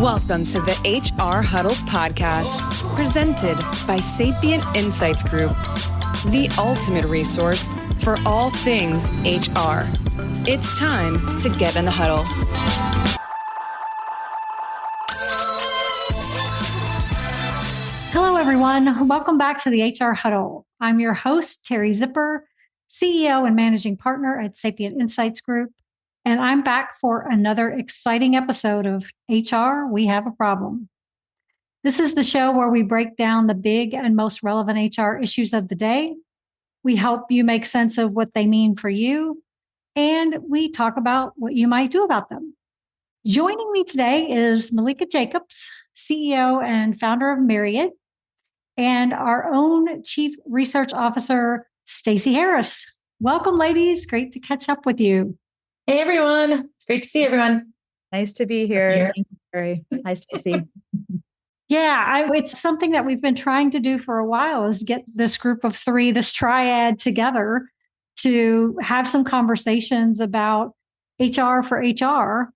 Welcome to the HR Huddle podcast, presented by Sapient Insights Group, the ultimate resource for all things HR. It's time to get in the huddle. Hello, everyone. Welcome back to the HR Huddle. I'm your host, Terry Zipper, CEO and Managing Partner at Sapient Insights Group. And I'm back for another exciting episode of HR, We Have a Problem. This is the show where we break down the big and most relevant HR issues of the day. We help you make sense of what they mean for you, and we talk about what you might do about them. Joining me today is Malika Jacobs, CEO and founder of Myriad, and our own Chief Research Officer, Stacey Harris. Welcome, ladies. Great to catch up with you. Hey, everyone. It's great to see everyone. Nice to be here. Thank you, Terry. Nice to see. Yeah, it's something that we've been trying to do for a while is get this group of three, this triad together to have some conversations about HR for HR.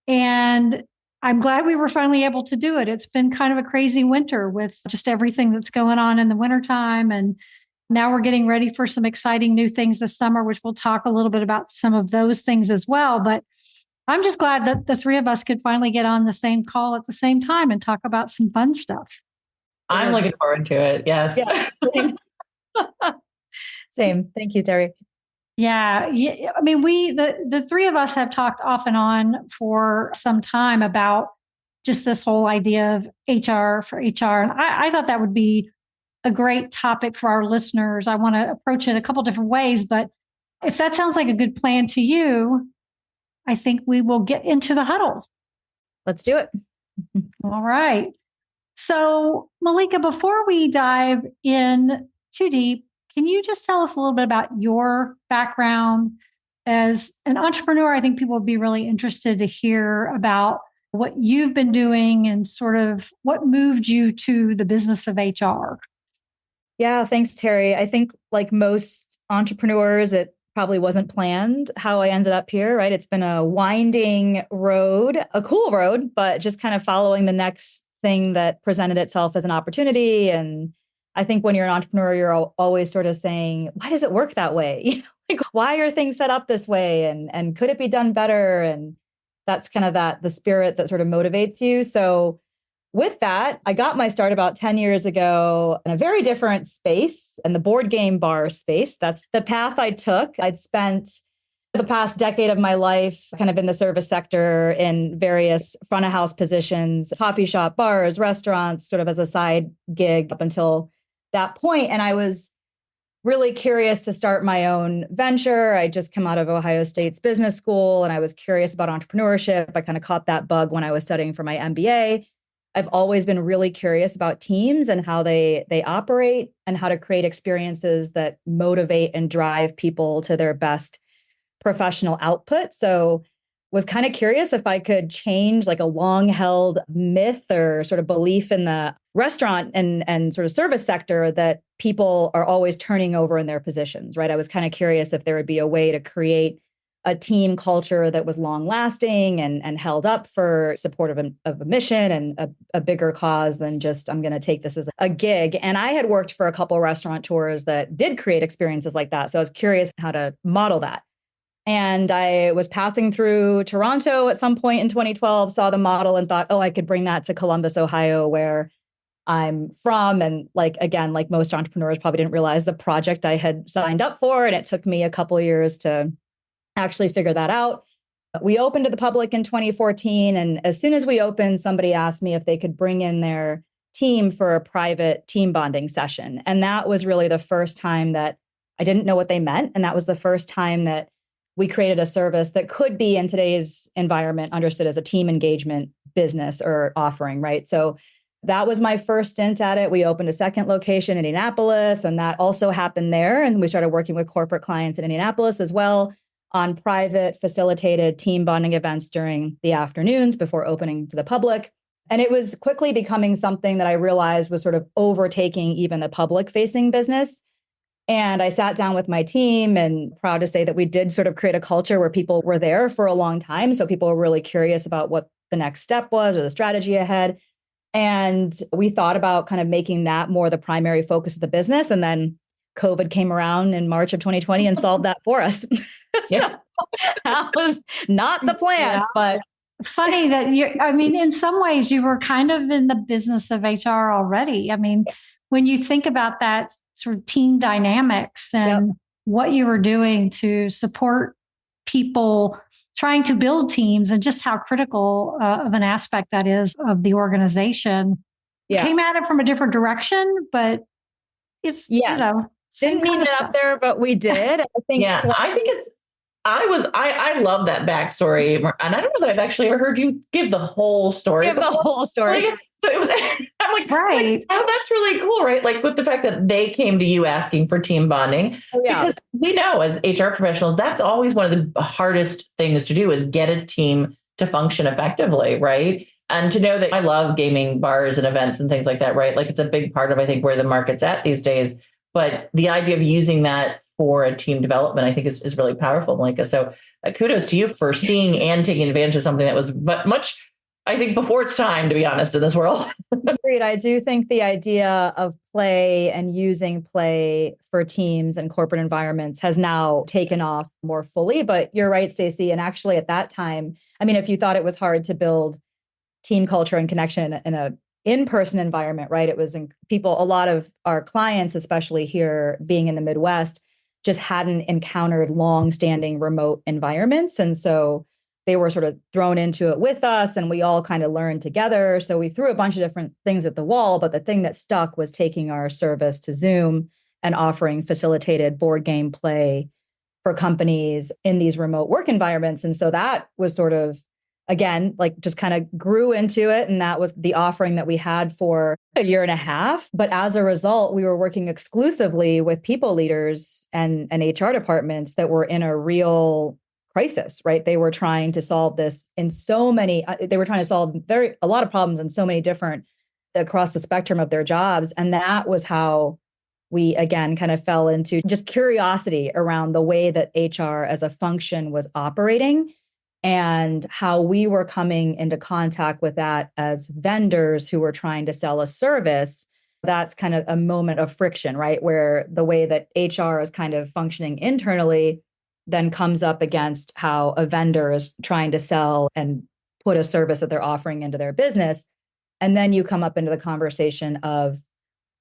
And I'm glad we were finally able to do it. It's been kind of a crazy winter with just everything that's going on in the wintertime. And now we're getting ready for some exciting new things this summer, which we'll talk a little bit about some of those things as well. But I'm just glad that the three of us could finally get on the same call at the same time and talk about some fun stuff. I'm looking forward to it. Yes. Yeah, same. Same. Thank you, Terry. Yeah. I mean, the three of us have talked off and on for some time about just this whole idea of HR for HR. And I thought that would be a great topic for our listeners. I want to approach it a couple different ways, but if that sounds like a good plan to you, I think we will get into the huddle. Let's do it. All right. So, Malika, before we dive in too deep, can you just tell us a little bit about your background as an entrepreneur? I think people would be really interested to hear about what you've been doing and sort of what moved you to the business of HR. Yeah, thanks, Terry. I think like most entrepreneurs, it probably wasn't planned how I ended up here, right? It's been a winding road, a cool road, but just kind of following the next thing that presented itself as an opportunity. And I think when you're an entrepreneur, you're always sort of saying, why does it work that way? Like, why are things set up this way? And could it be done better? And that's kind of the spirit that sort of motivates you. So with that, I got my start about 10 years ago in a very different space, in the board game bar space. That's the path I took. I'd spent the past decade of my life kind of in the service sector in various front of house positions, coffee shop, bars, restaurants, sort of as a side gig up until that point. And I was really curious to start my own venture. I just come out of Ohio State's business school and I was curious about entrepreneurship. I kind of caught that bug when I was studying for my MBA. I've always been really curious about teams and how they operate and how to create experiences that motivate and drive people to their best professional output. So was kind of curious if I could change like a long held myth or sort of belief in the restaurant and sort of service sector that people are always turning over in their positions, right? I was kind of curious if there would be a way to create a team culture that was long lasting and held up for support of a mission and a bigger cause than just, I'm going to take this as a gig. And I had worked for a couple of restaurateurs that did create experiences like that. So I was curious how to model that. And I was passing through Toronto at some point in 2012, saw the model and thought, oh, I could bring that to Columbus, Ohio, where I'm from. And like most entrepreneurs probably didn't realize the project I had signed up for. And it took me a couple of years to actually figure that out. We opened to the public in 2014. And as soon as we opened, somebody asked me if they could bring in their team for a private team bonding session. And that was really the first time that I didn't know what they meant. And that was the first time that we created a service that could be in today's environment understood as a team engagement business or offering, right? So that was my first stint at it. We opened a second location in Indianapolis, and that also happened there. And we started working with corporate clients in Indianapolis as well on private facilitated team bonding events during the afternoons before opening to the public. And it was quickly becoming something that I realized was sort of overtaking even the public facing business. And I sat down with my team, and proud to say that we did sort of create a culture where people were there for a long time. So people were really curious about what the next step was or the strategy ahead. And we thought about kind of making that more the primary focus of the business. And then COVID came around in March of 2020 and solved that for us. So that was not the plan, but funny that in some ways you were kind of in the business of HR already. I mean, when you think about that sort of team dynamics and what you were doing to support people trying to build teams and just how critical of an aspect that is of the organization. Came at it from a different direction, but it's, didn't mean it up there, but we did. I think, I think it's, I love that backstory. And I don't know that I've actually ever heard you give the whole story. Give the whole story. Like, so it was, I'm like, right. Oh, that's really cool, right? Like with the fact that they came to you asking for team bonding, because we know as HR professionals, that's always one of the hardest things to do is get a team to function effectively, right? And to know that I love gaming bars and events and things like that, right? Like it's a big part of, I think, where the market's at these days. But the idea of using that for a team development, I think is really powerful, Malika. So kudos to you for seeing and taking advantage of something that was much, I think, before its time, to be honest, in this world. Agreed. I do think the idea of play and using play for teams and corporate environments has now taken off more fully. But you're right, Stacey. And actually at that time, I mean, if you thought it was hard to build team culture and connection in a in-person environment, right? It was a lot of our clients, especially here being in the Midwest, just hadn't encountered long-standing remote environments. And so they were sort of thrown into it with us and we all kind of learned together. So we threw a bunch of different things at the wall, but the thing that stuck was taking our service to Zoom and offering facilitated board game play for companies in these remote work environments. And so that was sort of, again, like just kind of grew into it. And that was the offering that we had for a year and a half. But as a result, we were working exclusively with people leaders and HR departments that were in a real crisis, right? They were trying to solve this in so many, they were trying to solve a lot of problems in so many different across the spectrum of their jobs. And that was how we, again, kind of fell into just curiosity around the way that HR as a function was operating and how we were coming into contact with that as vendors who were trying to sell a service. That's kind of a moment of friction, right? Where the way that HR is kind of functioning internally then comes up against how a vendor is trying to sell and put a service that they're offering into their business. And then you come up into the conversation of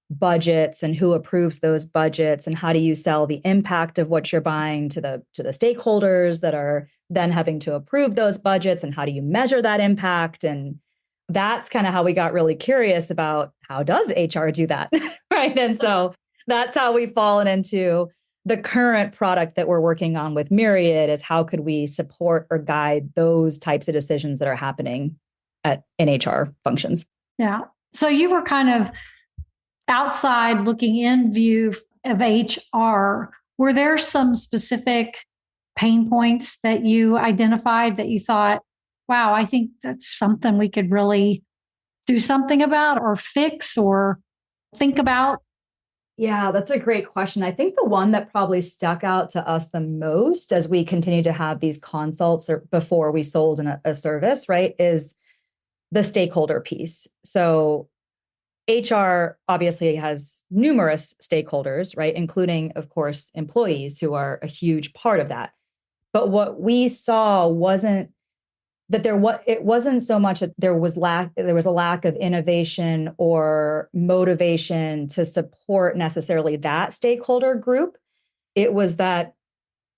budgets and who approves those budgets and how do you sell the impact of what you're buying to the stakeholders that are then having to approve those budgets and how do you measure that impact. And that's kind of how we got really curious about how does HR do that, right? And so that's how we've fallen into the current product that we're working on with Myriad is how could we support or guide those types of decisions that are happening in HR functions. Yeah. So you were kind of outside looking in view of HR. Were there some specific pain points that you identified that you thought, wow, I think that's something we could really do something about or fix or think about? Yeah, that's a great question. I think the one that probably stuck out to us the most as we continue to have these consults or before we sold a service, right, is the stakeholder piece. So HR obviously has numerous stakeholders, right, including, of course, employees who are a huge part of that. But what we saw wasn't that it wasn't so much that there was a lack of innovation or motivation to support necessarily that stakeholder group. It was that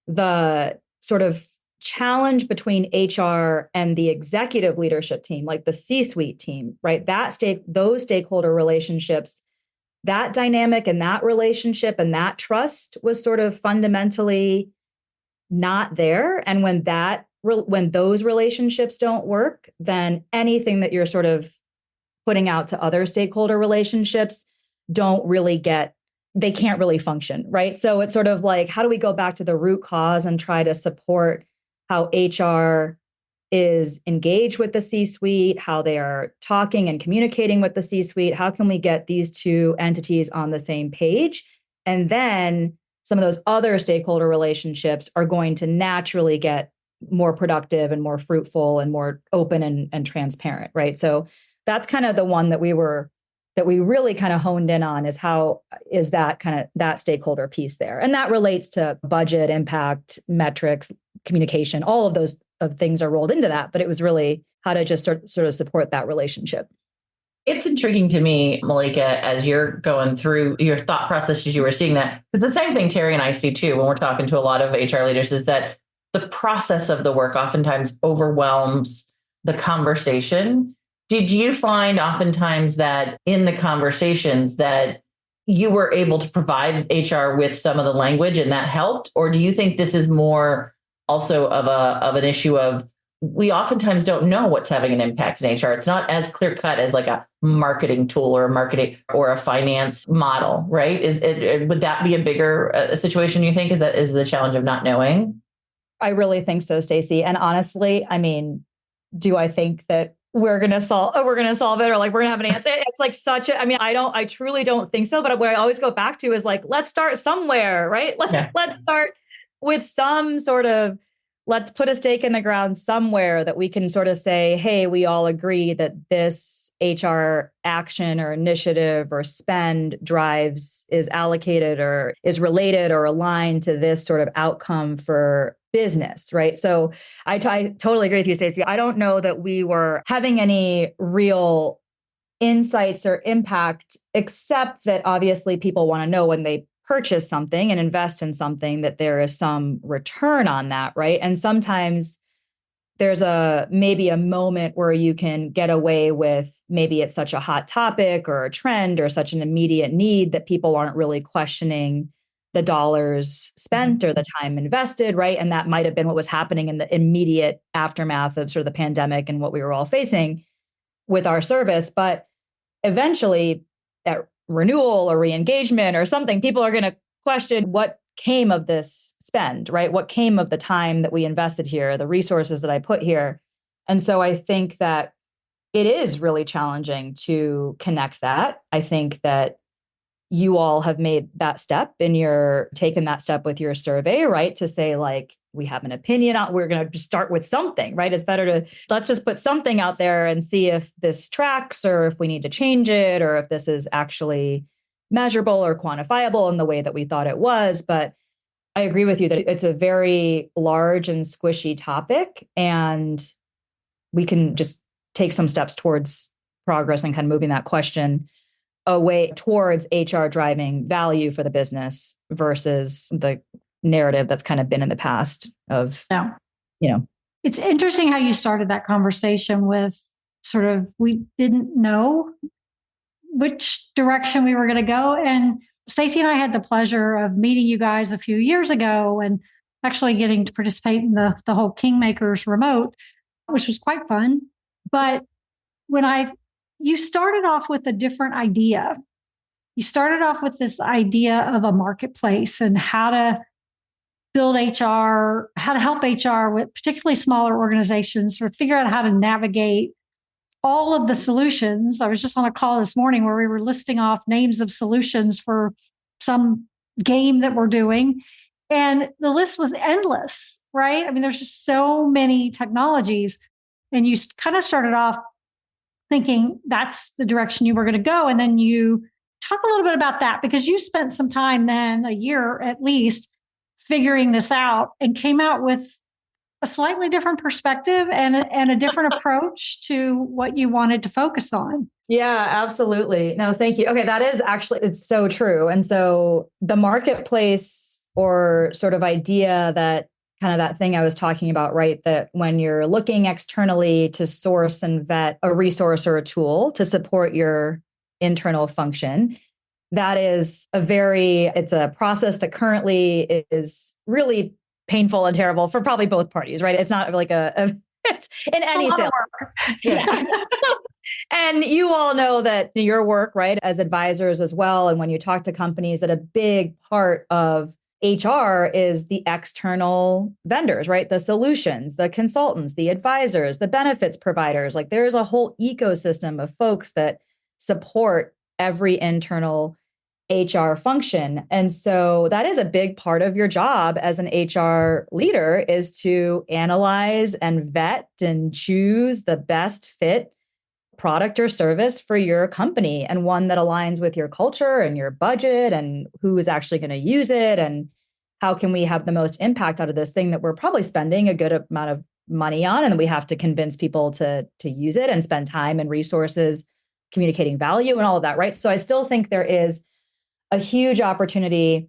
the sort of challenge between HR and the executive leadership team, like the C-suite team, right? Those stakeholder relationships, that dynamic and that relationship and that trust was sort of fundamentally not there. And when those relationships don't work, then anything that you're sort of putting out to other stakeholder relationships they can't really function, right? So it's sort of like, how do we go back to the root cause and try to support how HR is engaged with the C-suite, how they are talking and communicating with the C-suite? How can we get these two entities on the same page? And then some of those other stakeholder relationships are going to naturally get more productive and more fruitful and more open and transparent, right? So that's kind of the one that we really kind of honed in on, is how is that kind of that stakeholder piece there. And that relates to budget, impact, metrics, communication, all of those things are rolled into that. But it was really how to just sort of support that relationship. It's intriguing to me, Malika, as you're going through your thought process as you were seeing that. Because the same thing Terry and I see too when we're talking to a lot of HR leaders is that the process of the work oftentimes overwhelms the conversation. Did you find oftentimes that in the conversations that you were able to provide HR with some of the language and that helped? Or do you think this is more also of an issue of we oftentimes don't know what's having an impact in HR? It's not as clear cut as like a marketing tool or a marketing or a finance model, right? Would that be a bigger situation you think? Is the challenge of not knowing? I really think so, Stacey. And honestly, I mean, do I think that we're going to solve it, or like we're going to have an answer? It's like I truly don't think so. But what I always go back to is like, let's start somewhere, right? Let's start with some sort of, let's put a stake in the ground somewhere that we can sort of say, hey, we all agree that this HR action or initiative or spend is allocated or is related or aligned to this sort of outcome for business, right? So I totally agree with you, Stacey. I don't know that we were having any real insights or impact, except that obviously people want to know when they purchase something and invest in something that there is some return on that, right? And sometimes there's maybe a moment where you can get away with, maybe it's such a hot topic or a trend or such an immediate need that people aren't really questioning the dollars spent or the time invested, right? And that might have been what was happening in the immediate aftermath of sort of the pandemic and what we were all facing with our service. But eventually at renewal or re-engagement or something, people are going to question what came of this spend, right? What came of the time that we invested here, the resources that I put here. And so I think that it is really challenging to connect that. I think that you all have made that step taken that step with your survey, right? To say like, we have an opinion on, we're going to just start with something, right? It's better to, let's just put something out there and see if this tracks or if we need to change it or if this is actually measurable or quantifiable in the way that we thought it was. But I agree with you that it's a very large and squishy topic, and we can just take some steps towards progress and kind of moving that question away towards HR driving value for the business versus the narrative that's kind of been in the past of, It's interesting how you started that conversation with sort of, we didn't know which direction we were going to go. And Stacey and I had the pleasure of meeting you guys a few years ago and actually getting to participate in the whole Kingmakers remote, which was quite fun. But you started off with a different idea. You started off with this idea of a marketplace and how to build HR, how to help HR with particularly smaller organizations sort of figure out how to navigate all of the solutions. I was just on a call this morning where we were listing off names of solutions for some game that we're doing. And the list was endless, right? I mean, there's just so many technologies. And you kind of started off thinking that's the direction you were going to go. And then you talk a little bit about that because you spent some time then, a year at least, figuring this out and came out with a slightly different perspective and a different approach to what you wanted to focus on. Yeah, absolutely. No, thank you. Okay, that is actually, it's so true. And so the marketplace or sort of idea that kind of that thing I was talking about, right? That when you're looking externally to source and vet a resource or a tool to support your internal function, that is it's a process that currently is really painful and terrible for probably both parties, right? It's not like it's in any sale. Yeah. And you all know that your work, right, as advisors as well. And when you talk to companies, that a big part of HR is the external vendors, right? The solutions, the consultants, the advisors, the benefits providers. Like there's a whole ecosystem of folks that support every internal HR function. And so that is a big part of your job as an HR leader, is to analyze and vet and choose the best fit product or service for your company, and one that aligns with your culture and your budget and who is actually going to use it, and how can we have the most impact out of this thing that we're probably spending a good amount of money on, and we have to convince people to use it and spend time and resources communicating value and all of that, right? So I still think there is a huge opportunity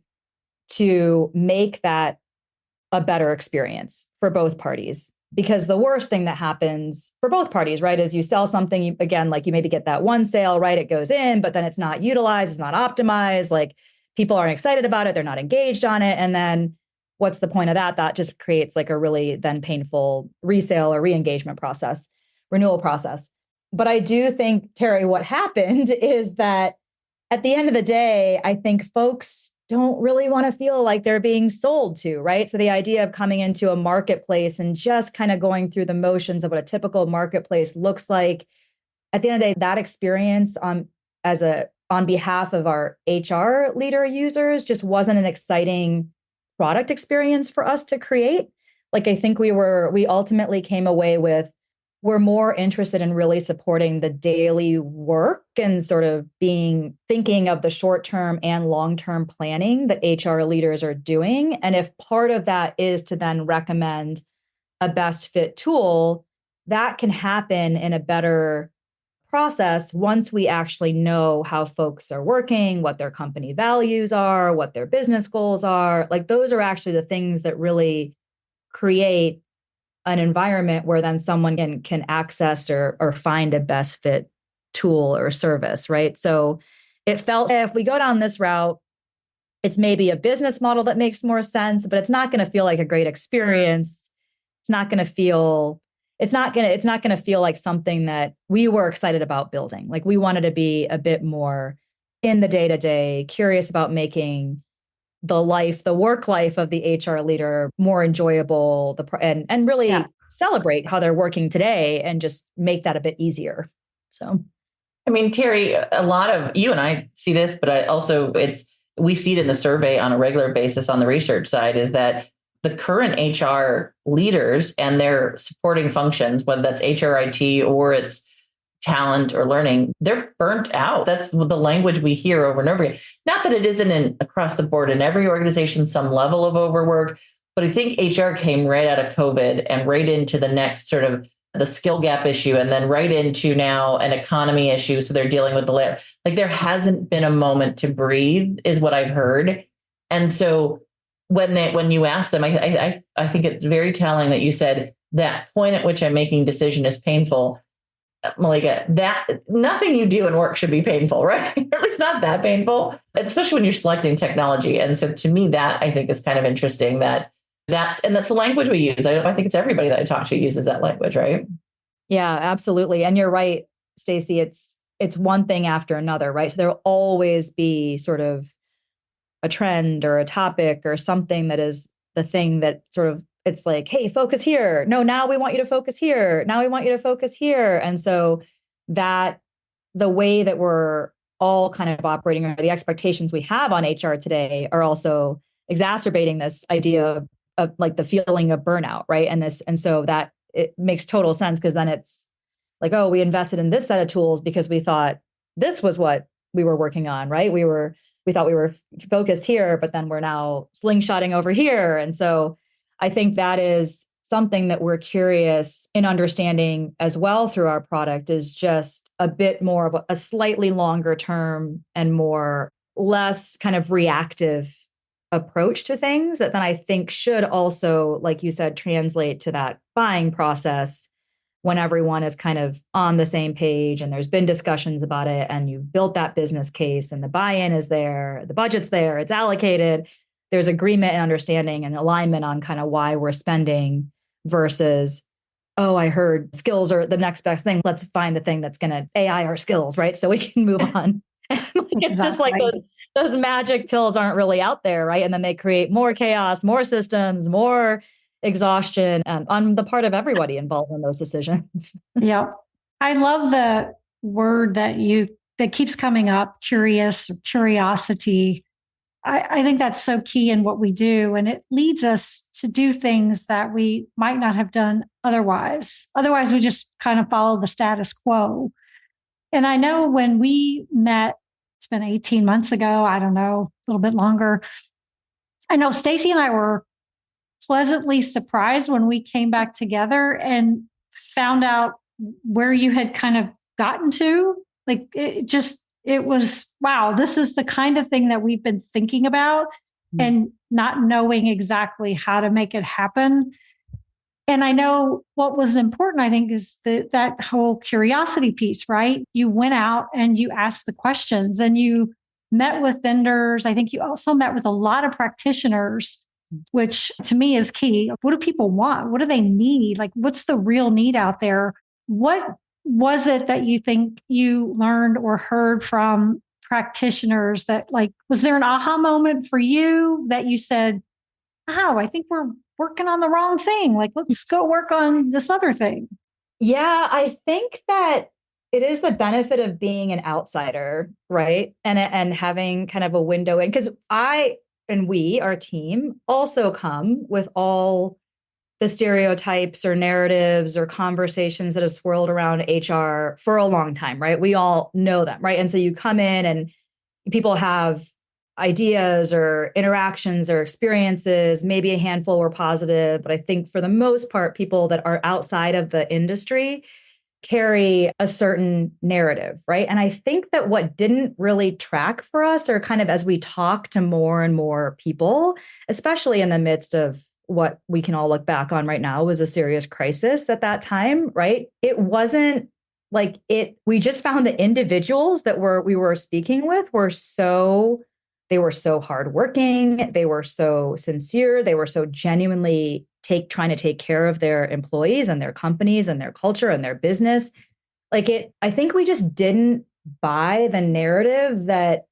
to make that a better experience for both parties. Because the worst thing that happens for both parties, right, is you sell something, again, like you maybe get that one sale, right? It goes in, but then it's not utilized, it's not optimized. Like people aren't excited about it, they're not engaged on it. And then what's the point of that? That just creates like a really then painful resale or re-engagement process, renewal process. But I do think, Terry, what happened is that at the end of the day, I think folks don't really want to feel like they're being sold to, right? So the idea of coming into a marketplace and just kind of going through the motions of what a typical marketplace looks like, at the end of the day, that experience on behalf of our HR leader users just wasn't an exciting product experience for us to create. Like I think we ultimately came away with, we're more interested in really supporting the daily work and sort of thinking of the short-term and long-term planning that HR leaders are doing. And if part of that is to then recommend a best fit tool, that can happen in a better process once we actually know how folks are working, what their company values are, what their business goals are. Like those are actually the things that really create an environment where then someone can access or find a best fit tool or service, right? So it felt, if we go down this route, it's maybe a business model that makes more sense, but it's not going to feel like a great experience. It's not going to feel like something that we were excited about building. Like we wanted to be a bit more in the day-to-day, curious about making the work life of the HR leader more enjoyable, and really celebrate how they're working today and just make that a bit easier. So, I mean, Terry, a lot of you and I see this, but we see it in the survey on a regular basis on the research side, is that the current HR leaders and their supporting functions, whether that's HRIT or it's talent or learning, they're burnt out. That's the language we hear over and over again. Not that it isn't across the board in every organization, some level of overwork, but I think HR came right out of COVID and right into the next sort of the skill gap issue, and then right into now an economy issue. So they're dealing with the layoff. Like there hasn't been a moment to breathe, is what I've heard. And so when you ask them, I think it's very telling that you said that point at which I'm making decision is painful. Malika, that nothing you do in work should be painful, right? Or at least not that painful, especially when you're selecting technology. And so to me, that I think is kind of interesting that's the language we use. I think it's everybody that I talk to uses that language, right? Yeah, absolutely. And you're right, Stacey, it's one thing after another, right? So there'll always be sort of a trend or a topic or something that is the thing that sort of, it's like, hey, focus here. No, now we want you to focus here. Now we want you to focus here. And so that the way that we're all kind of operating, or the expectations we have on HR today, are also exacerbating this idea of like the feeling of burnout, right? And so that it makes total sense, because then it's like, oh, we invested in this set of tools because we thought this was what we were working on, right? We thought we were focused here, but then we're now slingshotting over here. And so I think that is something that we're curious in understanding as well through our product, is just a bit more of a slightly longer term and less kind of reactive approach to things that then I think should also, like you said, translate to that buying process when everyone is kind of on the same page and there's been discussions about it and you've built that business case and the buy-in is there, the budget's there, it's allocated. There's agreement and understanding and alignment on kind of why we're spending, versus, oh, I heard skills are the next best thing. Let's find the thing that's going to AI our skills, right? So we can move on. It's just like those magic pills aren't really out there, right? And then they create more chaos, more systems, more exhaustion on the part of everybody involved in those decisions. Yeah. I love the word that you that keeps coming up, curious or curiosity. I think that's so key in what we do. And it leads us to do things that we might not have done otherwise. Otherwise, we just kind of follow the status quo. And I know when we met, it's been 18 months ago, I don't know, a little bit longer. I know Stacy and I were pleasantly surprised when we came back together and found out where you had kind of gotten to. Like it was, wow, this is the kind of thing that we've been thinking about and not knowing exactly how to make it happen. And I know what was important, I think, is that whole curiosity piece, right? You went out and you asked the questions and you met with vendors. I think you also met with a lot of practitioners, which to me is key. What do people want? What do they need? Like, what's the real need out there? What was it that you think you learned or heard from practitioners that, like, was there an aha moment for you that you said, oh, I think we're working on the wrong thing. Like, let's go work on this other thing. Yeah, I think that it is the benefit of being an outsider, right? And having kind of a window in, because our team also come with all the stereotypes or narratives or conversations that have swirled around HR for a long time, right? We all know them, right? And so you come in and people have ideas or interactions or experiences, maybe a handful were positive, but I think for the most part, people that are outside of the industry carry a certain narrative, right? And I think that what didn't really track for us, or kind of as we talk to more and more people, especially in the midst of what we can all look back on right now was a serious crisis at that time, right? It wasn't like we just found the individuals that we were speaking with they were so hardworking, they were so sincere, they were so genuinely trying to take care of their employees and their companies and their culture and their business. I think we just didn't buy the narrative that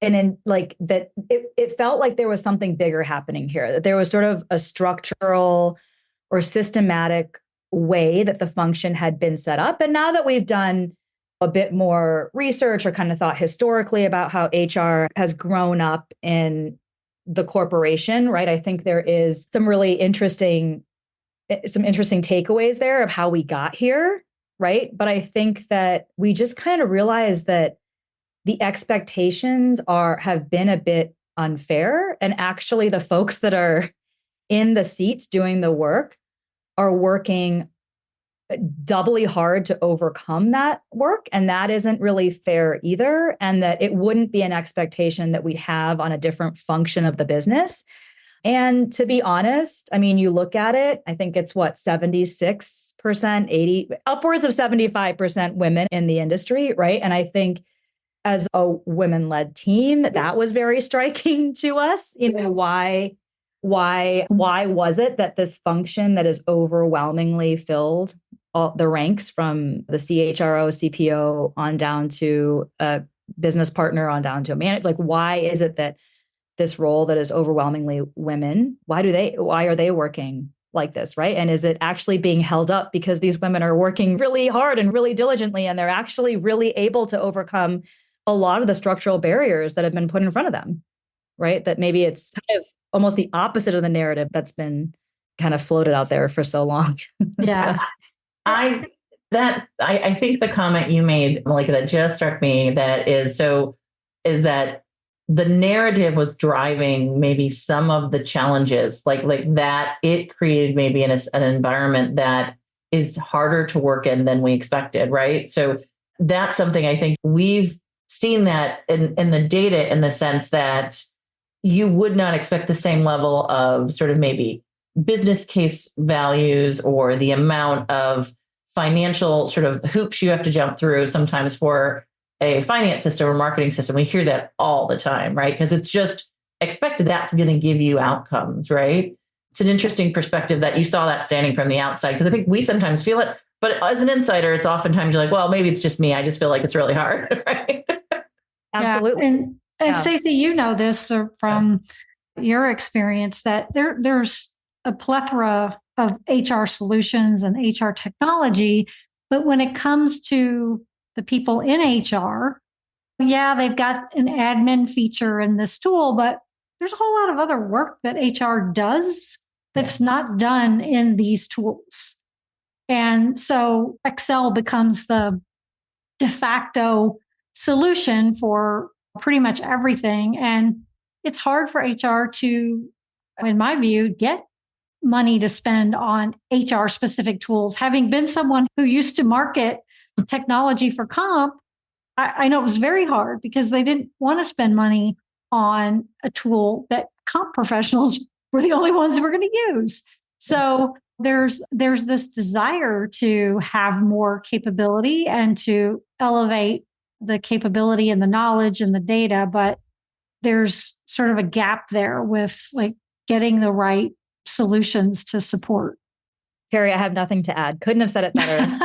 it felt like there was something bigger happening here, that there was sort of a structural or systematic way that the function had been set up. And now that we've done a bit more research or kind of thought historically about how HR has grown up in the corporation, right? I think there is some interesting takeaways there of how we got here, right? But I think that we just kind of realized that the expectations have been a bit unfair. And actually the folks that are in the seats doing the work are working doubly hard to overcome that work. And that isn't really fair either. And that it wouldn't be an expectation that we'd have on a different function of the business. And to be honest, I mean, you look at it, I think it's 76%, 80, upwards of 75% women in the industry, right? And I think as a women-led team, that was very striking to us. You know, why was it that this function that is overwhelmingly filled all the ranks from the CHRO, CPO on down to a business partner on down to a manager? Like, why is it that this role that is overwhelmingly women, why are they working like this, right? And is it actually being held up because these women are working really hard and really diligently, and they're actually really able to overcome a lot of the structural barriers that have been put in front of them, right? That maybe it's kind of almost the opposite of the narrative that's been kind of floated out there for so long. Yeah. So, I think the comment you made, like, that just struck me, is that the narrative was driving maybe some of the challenges, like that it created maybe an environment that is harder to work in than we expected, right? So that's something I think we've seen that in the data, in the sense that you would not expect the same level of sort of maybe business case values or the amount of financial sort of hoops you have to jump through sometimes for a finance system or marketing system. We hear that all the time, right? Because it's just expected that's going to give you outcomes, right? It's an interesting perspective that you saw that standing from the outside, because I think we sometimes feel it, but as an insider, it's oftentimes you're like, well, maybe it's just me. I just feel like it's really hard, right? Absolutely. Yeah. And Stacey, you know this from your experience, that there's a plethora of HR solutions and HR technology, but when it comes to the people in HR. Yeah, they've got an admin feature in this tool, but there's a whole lot of other work that HR does that's not done in these tools. And so Excel becomes the de facto solution for pretty much everything. And it's hard for HR to, in my view, get money to spend on HR specific tools. Having been someone who used to market technology for comp, I know it was very hard because they didn't want to spend money on a tool that comp professionals were the only ones who were going to use. So there's this desire to have more capability and to elevate the capability and the knowledge and the data, but there's sort of a gap there with like getting the right solutions to support. Terry, I have nothing to add. Couldn't have said it better.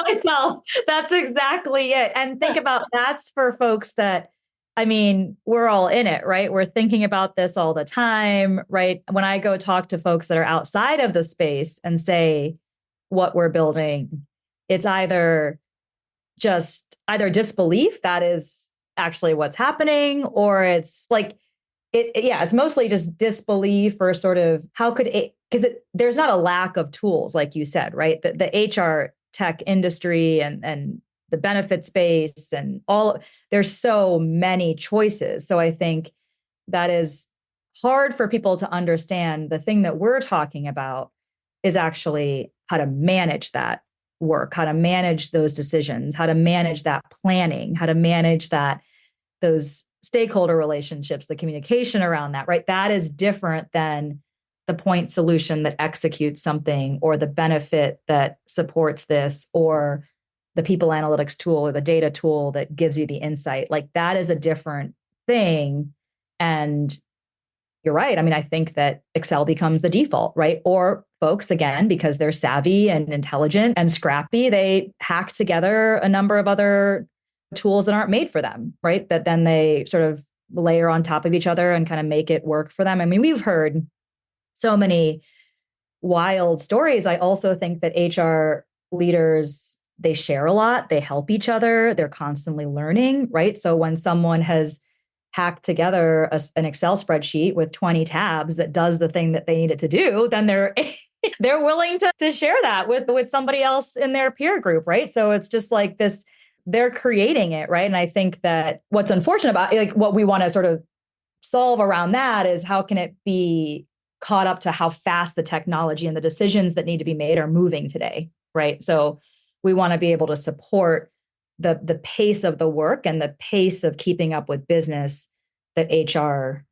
Myself. That's exactly it. And think about that's for folks that, I mean, we're all in it, right? We're thinking about this all the time, right? When I go talk to folks that are outside of the space and say what we're building, it's either disbelief that is actually what's happening, or it's like, it's mostly just disbelief or sort of how could it, because there's not a lack of tools, like you said, right? The HR tech industry and the benefit space and there's so many choices. So I think that is hard for people to understand. The thing that we're talking about is actually how to manage that work, how to manage those decisions, how to manage that planning, how to manage those stakeholder relationships, the communication around that, right? That is different than the point solution that executes something, or the benefit that supports this, or the people analytics tool or the data tool that gives you the insight. Like that is a different thing. And you're right. I mean, I think that Excel becomes the default, right? Or folks, again, because they're savvy and intelligent and scrappy, they hack together a number of other tools that aren't made for them, right? That then they sort of layer on top of each other and kind of make it work for them. I mean, we've heard so many wild stories. I also think that HR leaders, they share a lot, they help each other, they're constantly learning, right? So when someone has hacked together an Excel spreadsheet with 20 tabs that does the thing that they need it to do, then they're willing to share that with somebody else in their peer group, right? So it's just like this, they're creating it, right? And I think that what's unfortunate about like what we want to sort of solve around that is how can it be caught up to how fast the technology and the decisions that need to be made are moving today, right? So we want to be able to support the pace of the work and the pace of keeping up with business that HR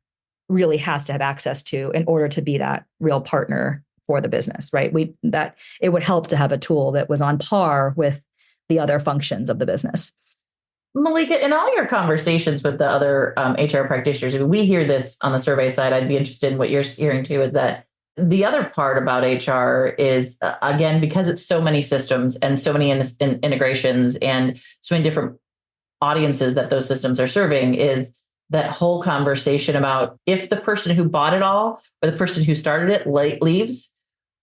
really has to have access to in order to be that real partner for the business, right? That it would help to have a tool that was on par with the other functions of the business. Malika, in all your conversations with the other HR practitioners, I mean, we hear this on the survey side. I'd be interested in what you're hearing too, is that the other part about HR is, again, because it's so many systems and so many integrations and so many different audiences that those systems are serving, is that whole conversation about if the person who bought it all or the person who started it leaves,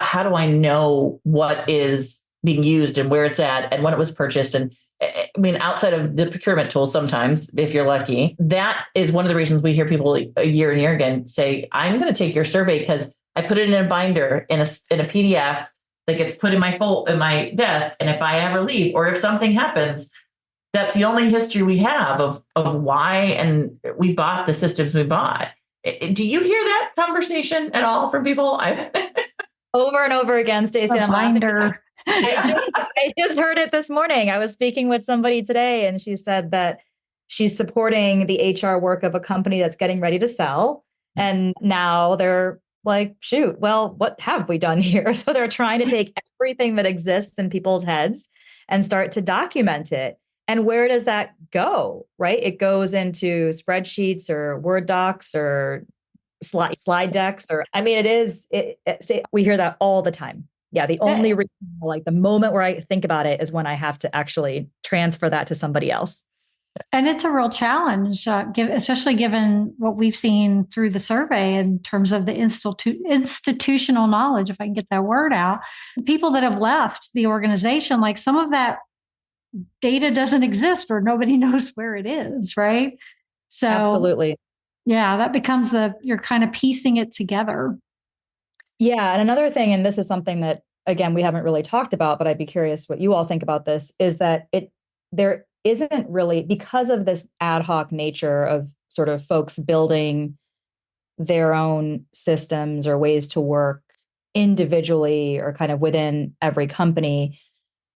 how do I know what is being used and where it's at and when it was purchased? And I mean, outside of the procurement tools, sometimes, if you're lucky, that is one of the reasons we hear people a year and year again say, I'm going to take your survey because I put it in a binder in a PDF that gets put in my desk. And if I ever leave or if something happens, that's the only history we have of why and we bought the systems we bought. Do you hear that conversation at all from people? Over and over again, Stacey. A binder. I just heard it this morning. I was speaking with somebody today, and she said that she's supporting the HR work of a company that's getting ready to sell. And now they're like, shoot, well, what have we done here? So they're trying to take everything that exists in people's heads and start to document it. And where does that go, right? It goes into spreadsheets or Word docs or slide decks, or I mean, we hear that all the time. Yeah, the only reason, like the moment where I think about it is when I have to actually transfer that to somebody else. And it's a real challenge, especially given what we've seen through the survey in terms of the institutional knowledge, if I can get that word out. The people that have left the organization, like some of that data doesn't exist or nobody knows where it is, right? So Absolutely. yeah, that becomes you're kind of piecing it together. Yeah. And another thing, and this is something that, again, we haven't really talked about, but I'd be curious what you all think about this, is that there isn't really, because of this ad hoc nature of sort of folks building their own systems or ways to work individually or kind of within every company,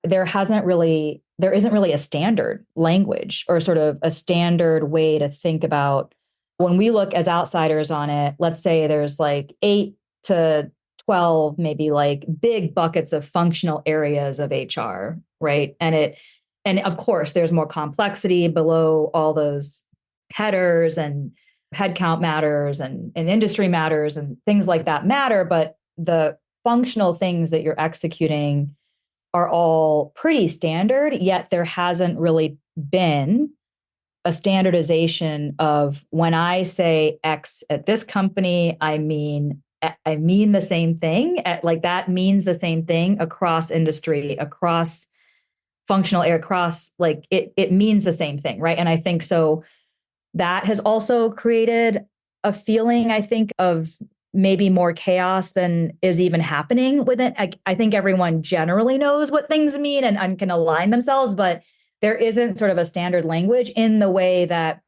there isn't really a standard language or sort of a standard way to think about when we look as outsiders on it. Let's say there's like 8 to 12, maybe like big buckets of functional areas of HR, right? And of course, there's more complexity below all those headers, and headcount matters, and industry matters, and things like that matter. But the functional things that you're executing are all pretty standard, yet there hasn't really been a standardization of, when I say X at this company, I mean the same thing. Like that means the same thing across industry, across functional area, across, like it means the same thing, right? And I think so that has also created a feeling, I think, of maybe more chaos than is even happening with it. I think everyone generally knows what things mean and can align themselves, but there isn't sort of a standard language in the way that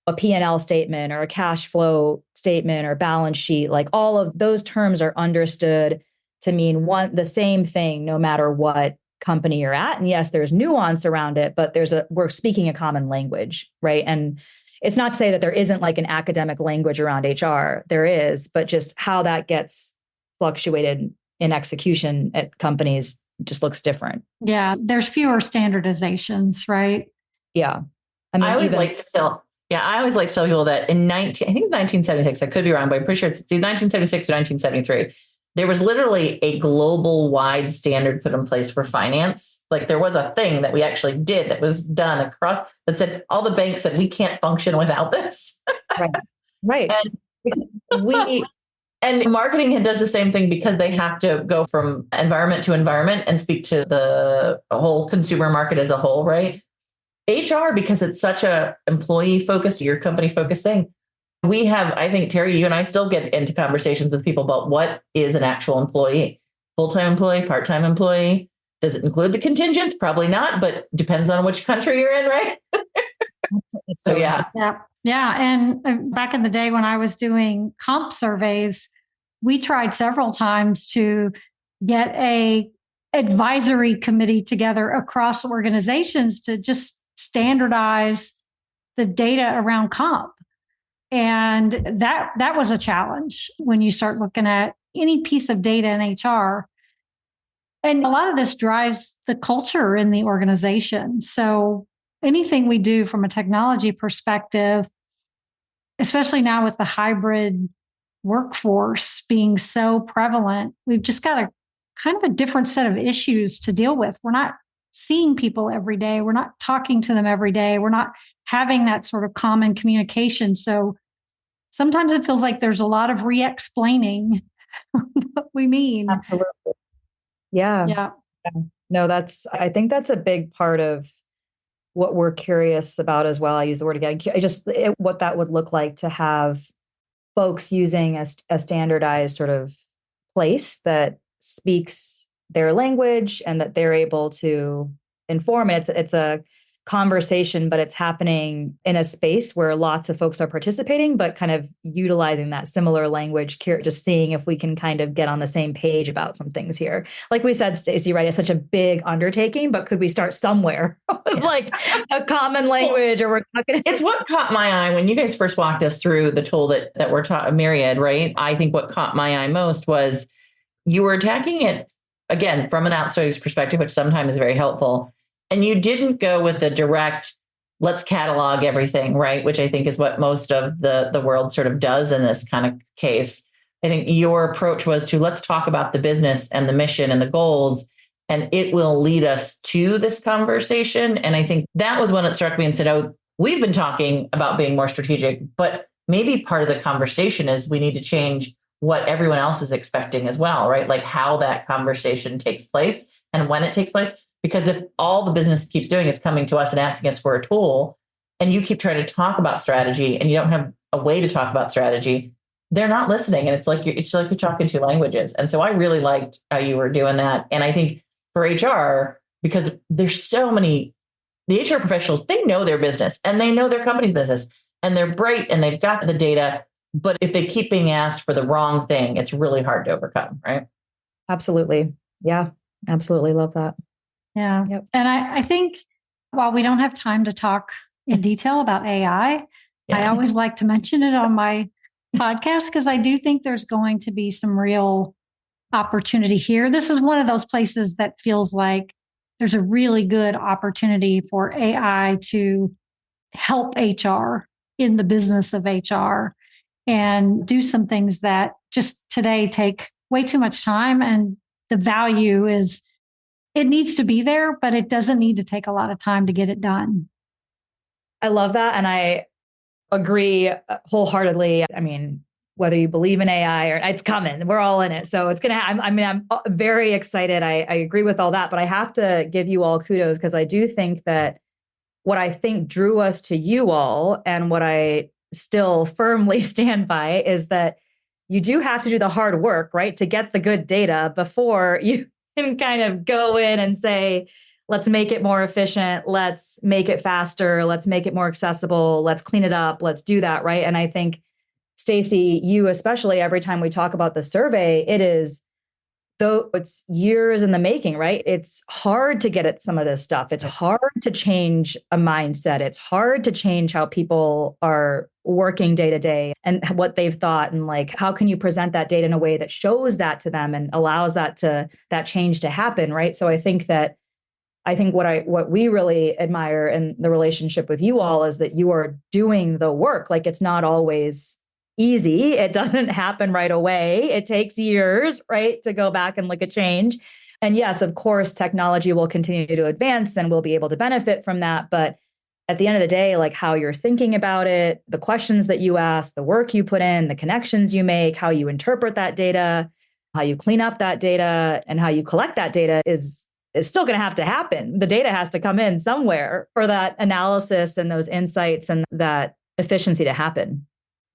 a P&L statement or a cash flow statement or balance sheet, like all of those terms are understood to mean the same thing, no matter what company you're at. And yes, there's nuance around it, but we're speaking a common language, right? And it's not to say that there isn't like an academic language around HR. There is, but just how that gets fluctuated in execution at companies just looks different. Yeah, there's fewer standardizations, right? Yeah. I mean, I always like to tell people that I think it's 1976, I could be wrong, but I'm pretty sure it's 1976 or 1973. There was literally a global wide standard put in place for finance. Like there was a thing that we actually did that was done across that said all the banks said we can't function without this. Right. And marketing does the same thing because they have to go from environment to environment and speak to the whole consumer market as a whole, right? HR, because it's such a employee focused, your company focused thing. We have, I think, Terry, you and I still get into conversations with people about what is an actual employee, full-time employee, part-time employee. Does it include the contingents? Probably not, but depends on which country you're in, right? So, yeah. Yeah. And back in the day when I was doing comp surveys, we tried several times to get a advisory committee together across organizations to just standardize the data around comp. And that was a challenge when you start looking at any piece of data in HR. And a lot of this drives the culture in the organization. So anything we do from a technology perspective, especially now with the hybrid workforce being so prevalent, we've just got a kind of a different set of issues to deal with. We're not seeing people every day. We're not talking to them every day. We're not having that sort of common communication. So sometimes it feels like there's a lot of re-explaining what we mean. Absolutely. Yeah. No, I think that's a big part of what we're curious about as well. I use the word again, what that would look like to have folks using a standardized sort of place that speaks their language and that they're able to inform. It's a conversation, but it's happening in a space where lots of folks are participating, but kind of utilizing that similar language, just seeing if we can kind of get on the same page about some things here. Like we said, Stacey, right? It's such a big undertaking, but could we start somewhere with like a common language, or we're talking? It's what caught my eye when you guys first walked us through the tool that we're taught, Myriad, right? I think what caught my eye most was you were attacking it, again, from an outsider's perspective, which sometimes is very helpful. And you didn't go with the direct, let's catalog everything, right? Which I think is what most of the world sort of does in this kind of case. I think your approach was to let's talk about the business and the mission and the goals, and it will lead us to this conversation. And I think that was when it struck me and said, oh, we've been talking about being more strategic, but maybe part of the conversation is we need to change what everyone else is expecting as well, right? Like how that conversation takes place and when it takes place. Because if all the business keeps doing is coming to us and asking us for a tool, and you keep trying to talk about strategy and you don't have a way to talk about strategy, they're not listening. And it's like you're talking two languages. And so I really liked how you were doing that. And I think for HR, because there's so many, the HR professionals, they know their business and they know their company's business and they're bright and they've got the data. But if they keep being asked for the wrong thing, it's really hard to overcome, right? Absolutely. Yeah, absolutely. Love that. Yeah. Yep. And I think while we don't have time to talk in detail about AI, I always like to mention it on my podcast because I do think there's going to be some real opportunity here. This is one of those places that feels like there's a really good opportunity for AI to help HR in the business of HR and do some things that just today take way too much time. And the value is, it needs to be there, but it doesn't need to take a lot of time to get it done. I love that. And I agree wholeheartedly. I mean, whether you believe in AI or it's coming, we're all in it. So it's going to, I'm very excited. I agree with all that, but I have to give you all kudos because I do think that what I think drew us to you all and what I still firmly stand by is that you do have to do the hard work, right? To get the good data before you can kind of go in and say, let's make it more efficient. Let's make it faster. Let's make it more accessible. Let's clean it up. Let's do that. Right. And I think, Stacey, you especially, every time we talk about the survey, it is, though it's years in the making, right? It's hard to get at some of this stuff. It's hard to change a mindset. It's hard to change how people are working day to day and what they've thought. And like, how can you present that data in a way that shows that to them and allows that change to happen, right? So I think what we really admire in the relationship with you all is that you are doing the work. Like it's not always easy. It doesn't happen right away. It takes years, right, to go back and look at change. And yes, of course, technology will continue to advance and we'll be able to benefit from that. But at the end of the day, like how you're thinking about it, the questions that you ask, the work you put in, the connections you make, how you interpret that data, how you clean up that data, and how you collect that data is still going to happen. The data has to come in somewhere for that analysis and those insights and that efficiency to happen.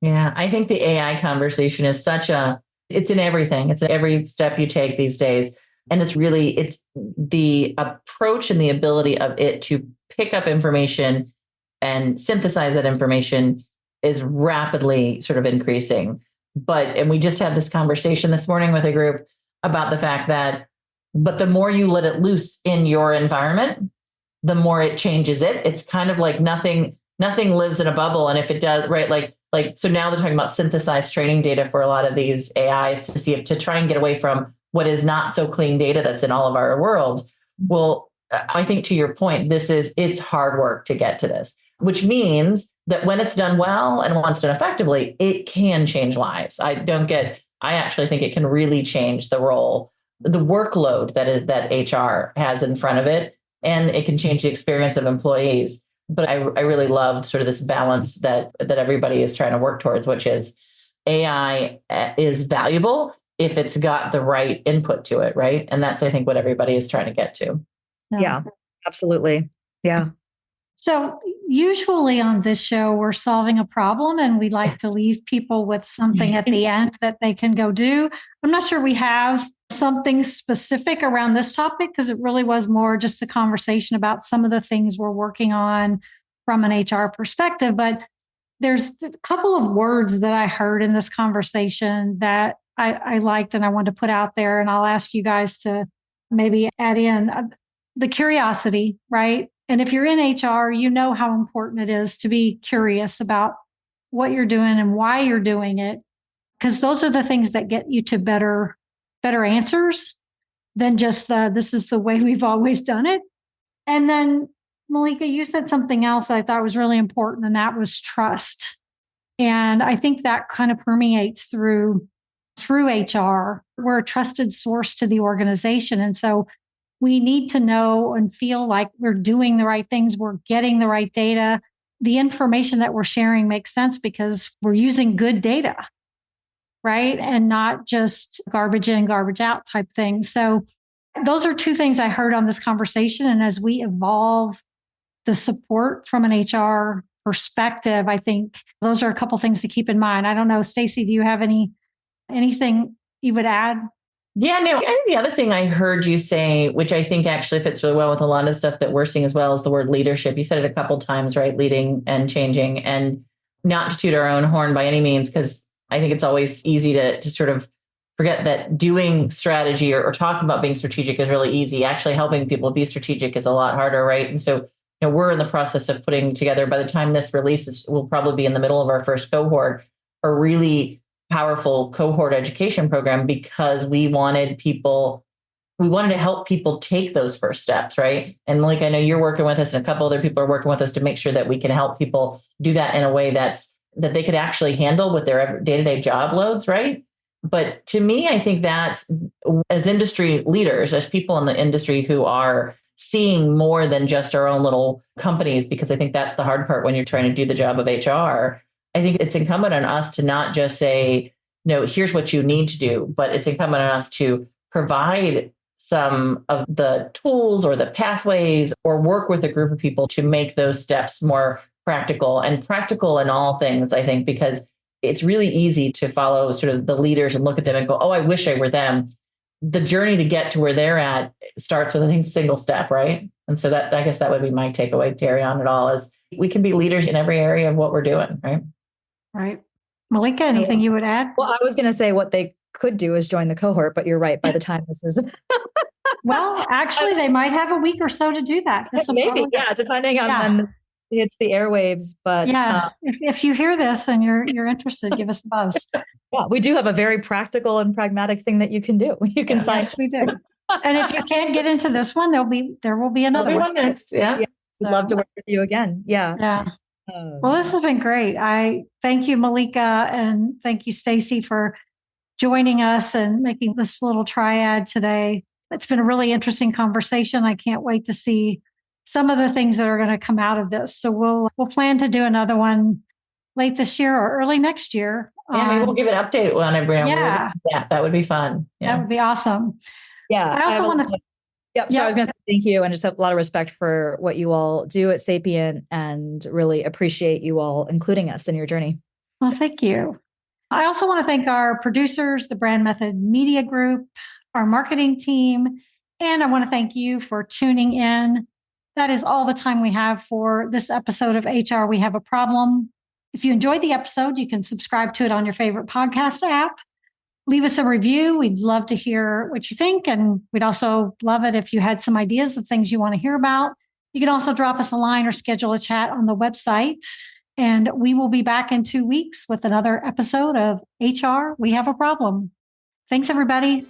Yeah, I think the AI conversation is it's in everything. It's in every step you take these days. And it's the approach and the ability of it to pick up information and synthesize that information is rapidly sort of increasing. And we just had this conversation this morning with a group about the fact that, but the more you let it loose in your environment, the more it changes it. It's kind of like nothing lives in a bubble. And if it does, right, so now they're talking about synthesized training data for a lot of these AIs to try and get away from what is not so clean data that's in all of our world. Well, I think to your point, it's hard work to get to this, which means that when it's done well and when it's done effectively, it can change lives. I actually think it can really change the role, the workload that HR has in front of it, and it can change the experience of employees. But I really love sort of this balance that everybody is trying to work towards, which is AI is valuable if it's got the right input to it, right? And that's, I think, what everybody is trying to get to. Yeah, absolutely. Yeah. So usually on this show, we're solving a problem and we like to leave people with something at the end that they can go do. I'm not sure we have something specific around this topic because it really was more just a conversation about some of the things we're working on from an HR perspective. But there's a couple of words that I heard in this conversation that I liked and I wanted to put out there. And I'll ask you guys to maybe add in the curiosity, right? And if you're in HR, you know how important it is to be curious about what you're doing and why you're doing it, because those are the things that get you to better answers than just this is the way we've always done it. And then, Malika, you said something else I thought was really important, and that was trust. And I think that kind of permeates through HR. We're a trusted source to the organization. And so we need to know and feel like we're doing the right things, we're getting the right data. The information that we're sharing makes sense because we're using good data, right? And not just garbage in, garbage out type thing. So Those are two things I heard on this conversation. And as we evolve the support from an HR perspective, I think those are a couple things to keep in mind. I don't know, Stacey, do you have anything you would add? Yeah, no, I think the other thing I heard you say, which I think actually fits really well with a lot of stuff that we're seeing as well, is the word leadership. You said it a couple times, right? Leading and changing, and not to toot our own horn by any means, because I think it's always easy to sort of forget that doing strategy or talking about being strategic is really easy. Actually helping people be strategic is a lot harder, right? And so, we're in the process of putting together, by the time this releases, we'll probably be in the middle of our first cohort, a really powerful cohort education program, because we wanted to help people take those first steps, right? And like, I know you're working with us and a couple other people are working with us to make sure that we can help people do that in a way that they could actually handle with their day-to-day job loads, right? But to me, I think that's, as industry leaders, as people in the industry who are seeing more than just our own little companies, because I think that's the hard part when you're trying to do the job of HR. I think it's incumbent on us to not just say, no, here's what you need to do, but it's incumbent on us to provide some of the tools or the pathways or work with a group of people to make those steps more practical in all things, I think, because it's really easy to follow sort of the leaders and look at them and go, oh, I wish I were them. The journey to get to where they're at starts with, I think, single step, right? And so that, I guess that would be my takeaway, Terry, on it all, is we can be leaders in every area of what we're doing, right? Right. Malika, anything you would add? Well, I was going to say what they could do is join the cohort, but you're right. By the time this is... Well, actually, they might have a week or so to do that. Maybe, yeah, depending on when it hits the airwaves. But yeah, if you hear this and you're interested, give us a buzz. Yeah, we do have a very practical and pragmatic thing that you can do. You can sign. Yes, we do. And if you can't get into this one, there will be another one next. Yeah. We'd love to work with you again. Yeah. Yeah. Well, this has been great. I thank you, Malika, and thank you, Stacey, for joining us and making this little triad today. It's been a really interesting conversation. I can't wait to see some of the things that are going to come out of this. So we'll plan to do another one late this year or early next year. Yeah, maybe we'll give an update on everyone. Yeah, that would be fun. Yeah. That would be awesome. Yeah, I also want to. Yep. So I was going to say thank you and just have a lot of respect for what you all do at Sapient and really appreciate you all including us in your journey. Well, thank you. I also want to thank our producers, the Brand Method Media Group, our marketing team, and I want to thank you for tuning in. That is all the time we have for this episode of HR We Have a Problem. If you enjoyed the episode, you can subscribe to it on your favorite podcast app. Leave us a review. We'd love to hear what you think. And we'd also love it if you had some ideas of things you want to hear about. You can also drop us a line or schedule a chat on the website. And we will be back in 2 weeks with another episode of HR We Have a Problem. Thanks, everybody.